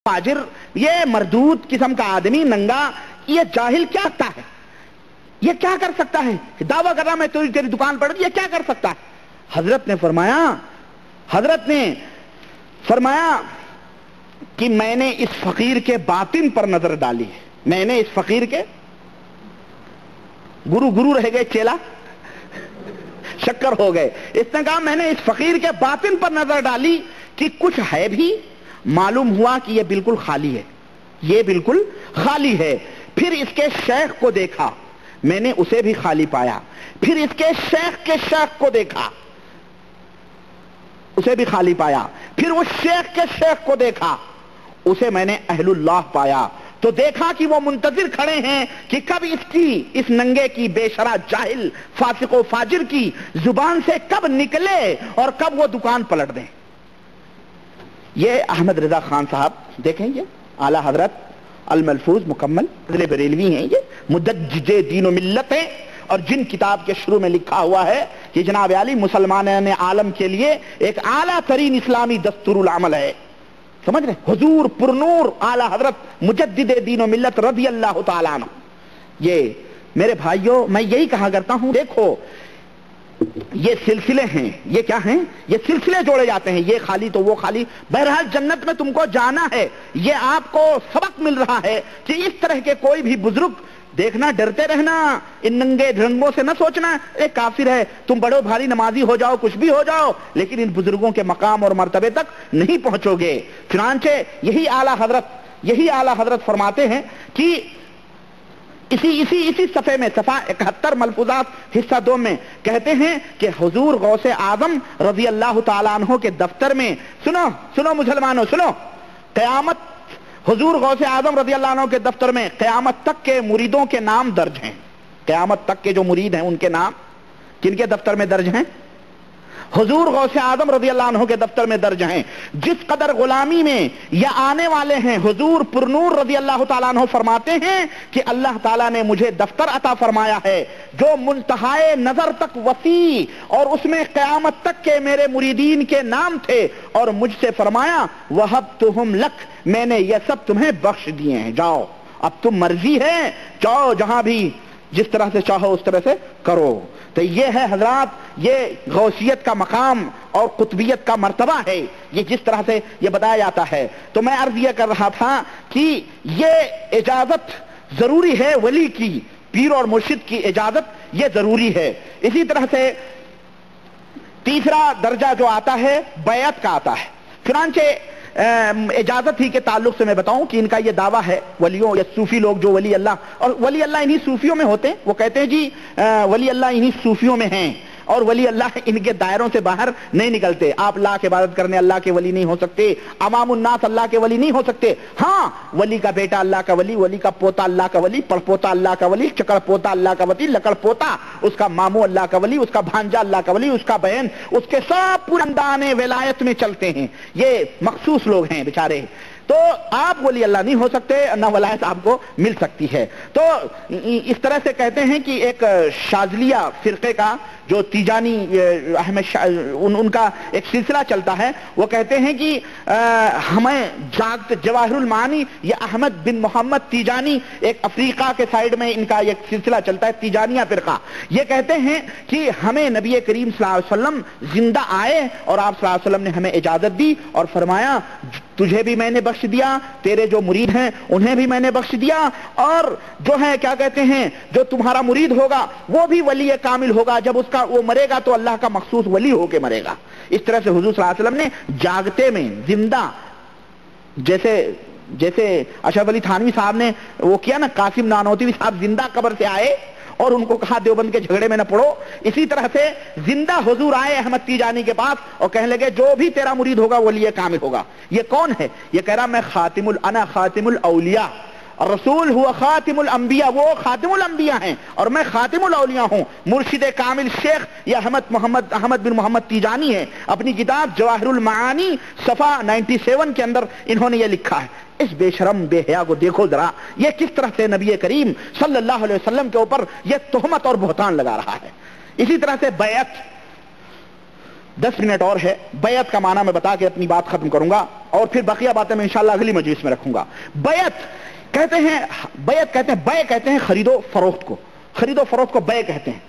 فاجر، یہ مردود قسم کا آدمی، ننگا، یہ جاہل کیا کرتا ہے؟ یہ کیا کر سکتا ہے؟ دعویٰ کر رہا میں تیری دکان پر، یہ کیا کر سکتا ہے؟ حضرت نے فرمایا کہ میں نے اس فقیر کے باطن پر نظر ڈالی ہے، میں نے اس فقیر کے گرو رہ گئے، چیلا شکر ہو گئے۔ اس نے کہا میں نے اس فقیر کے باطن پر نظر ڈالی کہ کچھ ہے بھی، معلوم ہوا کہ یہ بالکل خالی ہے، یہ بالکل خالی ہے۔ پھر اس کے شیخ کو دیکھا، میں نے اسے بھی خالی پایا۔ پھر اس کے شیخ کو دیکھا، اسے بھی خالی پایا۔ پھر اس شیخ کے شیخ کو دیکھا، اسے میں نے اہل اللہ پایا۔ تو دیکھا کہ وہ منتظر کھڑے ہیں کہ کب اس ننگے کی، بے شرع جاہل فاسق و فاجر کی زبان سے کب نکلے اور کب وہ دکان پلٹ دیں۔ یہ احمد رضا خان صاحب دیکھیں، یہ اعلیٰ حضرت الملفوظ مکمل بریلوی ہیں، یہ مدجج دین و ملت ہیں، اور جن کتاب کے شروع میں لکھا ہوا ہے کہ جناب علی مسلمان عالم کے لیے ایک اعلیٰ ترین اسلامی دستور العمل ہے، سمجھ رہے؟ حضور پرنور اعلیٰ حضرت مجدد دین و ملت رضی اللہ تعالیٰ عنہ۔ یہ میرے بھائیوں، میں یہی کہا کرتا ہوں، دیکھو یہ سلسلے ہیں، یہ کیا ہیں؟ یہ سلسلے جوڑے جاتے ہیں، یہ خالی تو وہ خالی۔ بہرحال جنت میں تم کو جانا ہے، یہ آپ کو سبق مل رہا ہے کہ اس طرح کے کوئی بھی بزرگ دیکھنا، ڈرتے رہنا، ان ننگے ڈھنگوں سے نہ سوچنا ایک کافر ہے، تم بڑو بھاری نمازی ہو جاؤ، کچھ بھی ہو جاؤ، لیکن ان بزرگوں کے مقام اور مرتبے تک نہیں پہنچو گے۔ چنانچہ یہی اعلیٰ حضرت فرماتے ہیں کہ اسی صفحے میں، صفحہ 71 ملفوظات حصہ 2 میں کہتے ہیں کہ حضور غوث اعظم رضی اللہ تعالیٰ عنہ کے دفتر میں، سنو مسلمانوں سنو، قیامت، حضور غوث اعظم رضی اللہ عنہ کے دفتر میں قیامت تک کے مریدوں کے نام درج ہیں۔ قیامت تک کے جو مرید ہیں ان کے نام کن کے دفتر میں درج ہیں؟ حضور غوث اعظم رضی اللہ عنہ کے دفتر میں درج ہیں۔ جس قدر غلامی میں یہ آنے والے ہیں، حضور پرنور رضی اللہ تعالیٰ عنہ فرماتے ہیں کہ اللہ تعالیٰ نے مجھے دفتر عطا فرمایا ہے جو منتہائے نظر تک وسیع، اور اس میں قیامت تک کے میرے مریدین کے نام تھے، اور مجھ سے فرمایا وَهَبْتُهُمْ لَكَ، میں نے یہ سب تمہیں بخش دیے ہیں، جاؤ اب تم مرضی ہے، جاؤ جہاں بھی جس طرح سے چاہو اس طرح سے کرو۔ تو یہ ہے حضرات، یہ غوثیت کا مقام اور قطبیت کا مرتبہ ہے، یہ جس طرح سے یہ بتایا جاتا ہے۔ تو میں عرض یہ کر رہا تھا کہ یہ اجازت ضروری ہے، ولی کی، پیر اور مرشد کی اجازت یہ ضروری ہے۔ اسی طرح سے تیسرا درجہ جو آتا ہے بیعت کا آتا ہے۔ چنانچہ اجازت ہی کے تعلق سے میں بتاؤں کہ ان کا یہ دعویٰ ہے، ولیوں یا صوفی لوگ جو ولی اللہ، اور ولی اللہ انہی صوفیوں میں ہوتے ہیں، وہ کہتے ہیں جی ولی اللہ انہی صوفیوں میں ہیں، اور ولی اللہ ان کے دائروں سے باہر نہیں نکلتے۔ آپ اللہ کی عبادت کرنے اللہ کے ولی نہیں ہو سکتے، عوام الناس اللہ کے ولی نہیں ہو سکتے۔ ہاں، ولی کا بیٹا اللہ کا ولی، ولی کا پوتا اللہ کا ولی، پڑ پوتا اللہ کا ولی، چکر پوتا اللہ کا ولی، لکڑ پوتا اس کا ماموں اللہ کا ولی، اس کا بھانجا اللہ کا ولی، اس کا بہن، اس کے سب پورے خاندان ولایت میں چلتے ہیں۔ یہ مخصوص لوگ ہیں بیچارے، تو آپ ولی اللہ نہیں ہو سکتے، نہ ولایت آپ کو مل سکتی ہے۔ تو اس طرح سے کہتے ہیں کہ ایک شاذلیہ فرقے کا جو تیجانی احمد ان کا ایک سلسلہ چلتا ہے، وہ کہتے ہیں کہ ہمیں جواہر المعانی، یہ احمد بن محمد تیجانی، ایک افریقہ کے سائیڈ میں ان کا ایک سلسلہ چلتا ہے، تیجانیہ فرقہ، یہ کہتے ہیں کہ ہمیں نبی کریم صلی اللہ علیہ وسلم زندہ آئے اور آپ صلی اللہ علیہ وسلم نے ہمیں اجازت دی اور فرمایا تجھے بھی میں نے بخش دیا، تیرے جو مرید ہیں انہیں بھی میں نے بخش دیا، اور جو ہے کیا کہتے ہیں، جو تمہارا مرید ہوگا وہ بھی ولی کامل ہوگا، جب اس کا وہ مرے گا تو اللہ کا مخصوص ولی ہو کے مرے گا۔ اس طرح سے حضور صلی اللہ علیہ وسلم نے جاگتے میں زندہ، جیسے اشرف علی تھانوی صاحب نے وہ کیا نا، قاسم نانوتوی صاحب زندہ قبر سے آئے اور ان کو کہا دیوبند کے جھگڑے میں نہ پڑو، اسی طرح سے زندہ حضور آئے احمد تیجانی کے پاس اور کہنے لگے جو بھی تیرا مرید ہوگا ولی کامل ہوگا۔ یہ کون ہے؟ یہ کہہ رہا میں انا خاتم الاولیاء، رسول ہوا خاتم الانبیاء، وہ خاتم الانبیاء ہیں اور میں خاتم الاولیاء ہوں۔ مرشد کامل شیخ یہ احمد بن محمد تیجانی ہے، اپنی کتاب جواہر المعانی صفحہ 97 کے اندر انہوں نے یہ لکھا ہے۔ اس بے شرم بے حیا کو دیکھو ذرا، یہ کس طرح سے نبی کریم صلی اللہ علیہ وسلم کے اوپر یہ تہمت اور بہتان لگا رہا ہے۔ اسی طرح سے بیعت، 10 منٹ اور ہے. بیعت کا معنی میں بتا کے اپنی بات ختم کروں گا اور پھر بقیہ باتیں میں انشاءاللہ اگلی مجلس میں رکھوں گا. بیعت کہتے ہیں بے کہتے ہیں خرید و فروخت کو. خرید و فروخت کو بے کہتے ہیں.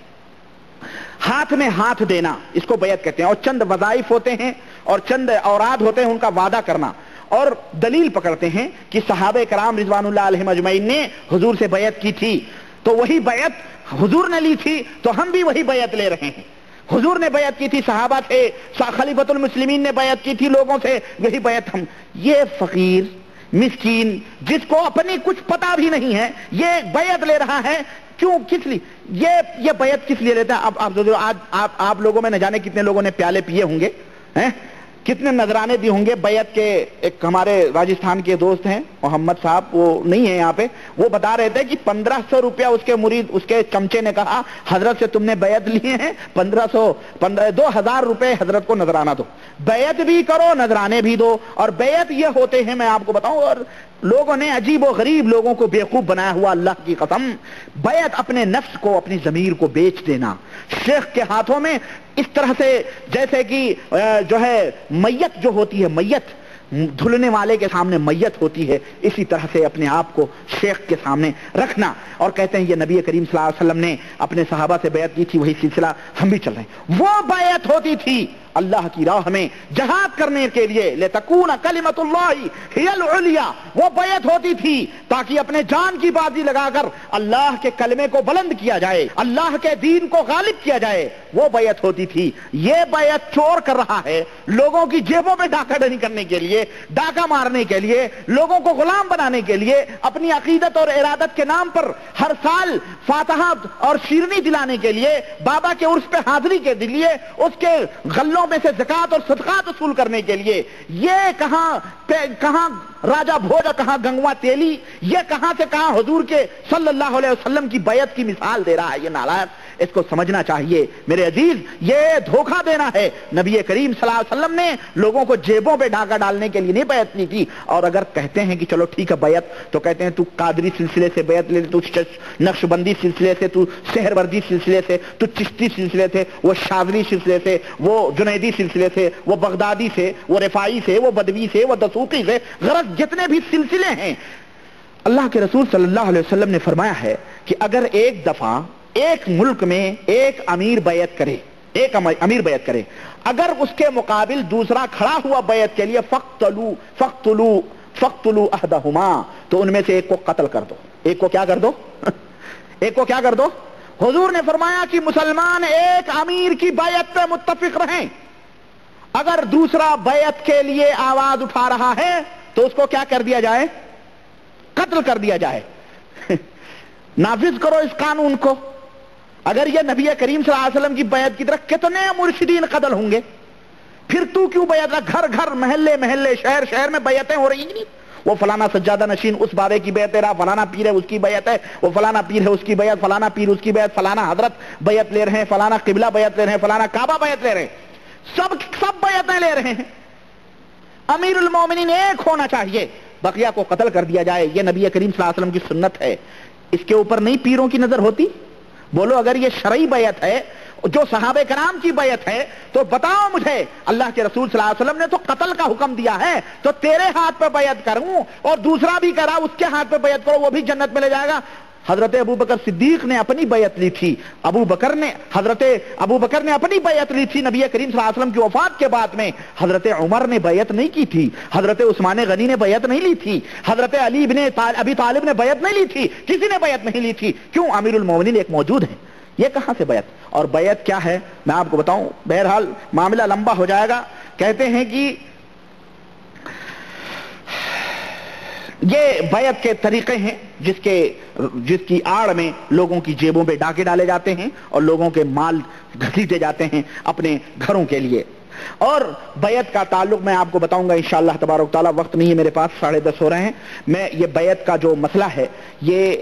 ہاتھ میں ہاتھ دینا اس کو بیعت کہتے ہیں. اور چند وظائف ہوتے ہیں اور چند اوراد ہوتے ہیں ان کا وعدہ کرنا. اور دلیل پکڑتے ہیں کہ صحابہ کرام رضوان اللہ علیہم اجمعین نے حضور سے بیعت کی تھی تو وہی بیعت حضور نے لی تھی تو ہم بھی وہی بیعت لے رہے ہیں. حضور نے بیعت کی تھی صحابہ تھے, خلیفۃ المسلمین نے بیعت کی تھی لوگوں سے, وہی بیعت ہم. یہ فقیر مسکین جس کو اپنی کچھ پتا بھی نہیں ہے یہ بیعت لے رہا ہے, کیوں, کس لیے یہ بیعت کس لیے لیتا ہے؟ اب آپ لوگوں میں نہ جانے کتنے لوگوں نے پیالے پیے ہوں گے, کتنے نذرانے دی ہوں گے. بیعت کے ایک ہمارے راجستھان کے دوست ہیں محمد صاحب, وہ نہیں ہے یہاں پہ, وہ بتا رہے تھے کہ 1500 روپیہ اس کے مرید, اس کے چمچے نے کہا حضرت سے تم نے بیعت لیے ہیں 2000 روپے حضرت کو نذرانہ دو. بیعت بھی کرو نذرانے بھی دو. اور بیعت یہ ہوتے ہیں میں آپ کو بتاؤں, اور لوگوں نے عجیب و غریب لوگوں کو بیوقوف بنایا ہوا, اللہ کی قسم. بیعت اپنے نفس کو اپنی ضمیر کو بیچ دینا شیخ کے ہاتھوں میں, اس طرح سے جیسے کہ جو ہے میت جو ہوتی ہے, میت دھلنے والے کے سامنے میت ہوتی ہے, اسی طرح سے اپنے آپ کو شیخ کے سامنے رکھنا. اور کہتے ہیں یہ نبی کریم صلی اللہ علیہ وسلم نے اپنے صحابہ سے بیعت کی تھی, وہی سلسلہ ہم بھی چل رہے ہیں. وہ بیعت ہوتی تھی اللہ کی راہ میں جہاد کرنے کے لیے, لتکون کلمۃ اللہ ہی العلیٰ, وہ بیعت ہوتی تھی تاکہ اپنے جان کی بازی لگا کر اللہ کے کلمے کو بلند کیا جائے, اللہ کے دین کو غالب کیا جائے, وہ بیعت ہوتی تھی. یہ بیعت چور کر رہا ہے لوگوں کی جیبوں میں ڈاکہ ڈھانی کرنے کے لیے, ڈاکہ مارنے کے لیے, لوگوں کو غلام بنانے کے لیے, اپنی عقیدت اور ارادت کے نام پر ہر سال فاتحہ اور شیرنی دلانے کے لیے, بابا کے عرس پہ حاضری کے لیے, اس کے غلوں میں سے زکات اور صدقات وصول کرنے کے لیے. یہ کہاں راجہ بھوج, کہاں گنگوا تیلی, یہ کہاں سے کہاں حضور کے صلی اللہ علیہ وسلم کی بیعت کی مثال دے رہا ہے. یہ نالائق, اس کو سمجھنا چاہیے میرے عزیز. یہ دھوکہ دینا ہے. نبی کریم صلی اللہ علیہ وسلم نے لوگوں کو جیبوں پہ ڈاکہ ڈالنے کے لیے نہیں بیعت کی تھی. اور اگر کہتے ہیں کہ چلو ٹھیک ہے بیعت, تو کہتے ہیں تو قادری سلسلے سے بیعت لے, تو نقش بندی سلسلے سے, تو سحر وردی سلسلے سے, تو چشتی سلسلے سے, وہ شاذلی سلسلے سے, وہ جنیدی سلسلے سے, وہ بغدادی سے, وہ رفاعی سے, وہ بدوی سے, وہ دسوقی سے, غرض جتنے بھی سلسلے ہیں. اللہ کے رسول صلی اللہ علیہ وسلم نے فرمایا ہے کہ اگر ایک دفعہ ایک ملک میں ایک امیر بیعت کرے, اگر اس کے مقابل دوسرا کھڑا ہوا بیعت کے لیے, فقتلوا احدہما, تو ان میں سے ایک کو قتل کر دو. ایک کو کیا کر دو؟ حضور نے فرمایا کہ مسلمان ایک امیر کی بیعت پہ متفق رہیں, اگر دوسرا بیعت کے لیے آواز اٹھا رہا ہے تو اس کو کیا کر دیا جائے؟ قتل کر دیا جائے. نافذ کرو اس قانون کو. اگر یہ نبی کریم صلی اللہ علیہ وسلم کی بیعت کی طرح کتنے مرشدین قتل ہوں گے, پھر تو کیوں بیعت رہا؟ گھر گھر, محلے محلے, شہر شہر میں بیعتیں ہو رہی ہیں. وہ فلانا سجادہ نشین اس بابے کی بیعت رہا, فلانا پیر ہے اس کی بیعت ہے, وہ فلانا پیر ہے اس کی بیعت, فلانا پیر اس کی بیعت, فلانا حضرت بیعت لے رہے ہیں, فلانا قبلہ بیعت لے رہے ہیں, فلانا کعبہ بیعت لے رہے ہیں, سب بیعتیں لے رہے ہیں. امیر المومنین ایک ہونا چاہیے, بقیہ کو قتل کر دیا جائے. یہ نبی کریم صلی اللہ علیہ وسلم کی سنت ہے. اس کے اوپر نہیں پیروں کی نظر ہوتی؟ بولو اگر یہ شرعی بیعت ہے جو صحابہ کرام کی بیعت ہے تو بتاؤ مجھے, اللہ کے رسول صلی اللہ علیہ وسلم نے تو قتل کا حکم دیا ہے, تو تیرے ہاتھ پہ بیعت کروں اور دوسرا بھی کرا اس کے ہاتھ پہ بیعت کرو, وہ بھی جنت میں لے جائے گا. حضرت ابو بکر صدیق نے اپنی بیعت لی تھی, حضرت ابو بکر نے اپنی بیعت لی تھی نبی کریم صلی اللہ علیہ وسلم کی وفات کے بعد میں. حضرت عمر نے بیعت نہیں کی تھی, حضرت عثمان غنی نے بیعت نہیں لی تھی, حضرت علی ابن ابی طالب نے بیعت نہیں لی تھی, کسی نے بیعت نہیں لی تھی. کیوں؟ امیر المومنین ایک موجود ہیں. یہ کہاں سے بیعت؟ اور بیعت کیا ہے میں آپ کو بتاؤں, بہرحال معاملہ لمبا ہو جائے گا. کہتے ہیں کہ یہ بیعت کے طریقے ہیں جس کی آڑ میں لوگوں کی جیبوں پہ ڈاکے ڈالے جاتے ہیں اور لوگوں کے مال گھسیٹے جاتے ہیں اپنے گھروں کے لیے. اور بیعت کا تعلق میں آپ کو بتاؤں گا انشاءاللہ تبارک تعالیٰ. وقت نہیں ہے میرے پاس, 10:30 ہو رہے ہیں. میں یہ بیعت کا جو مسئلہ ہے یہ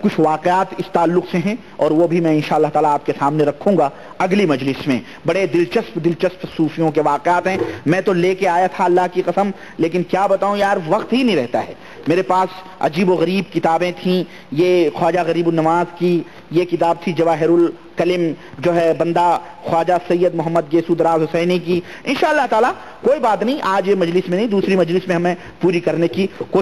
کچھ واقعات اس تعلق سے ہیں اور وہ بھی میں انشاءاللہ تعالیٰ آپ کے سامنے رکھوں گا اگلی مجلس میں. بڑے دلچسپ صوفیوں کے واقعات ہیں. میں تو لے کے آیا تھا اللہ کی قسم, لیکن کیا بتاؤں یار, وقت ہی نہیں رہتا ہے. میرے پاس عجیب و غریب کتابیں تھیں. یہ خواجہ غریب النواز کی یہ کتاب تھی جواہر الکلم جو ہے بندہ خواجہ سید محمد گیسو دراز حسینی کی. انشاءاللہ تعالی کوئی بات نہیں، آج یہ مجلس میں نہیں دوسری مجلس میں ہمیں پوری کرنے کی کوشش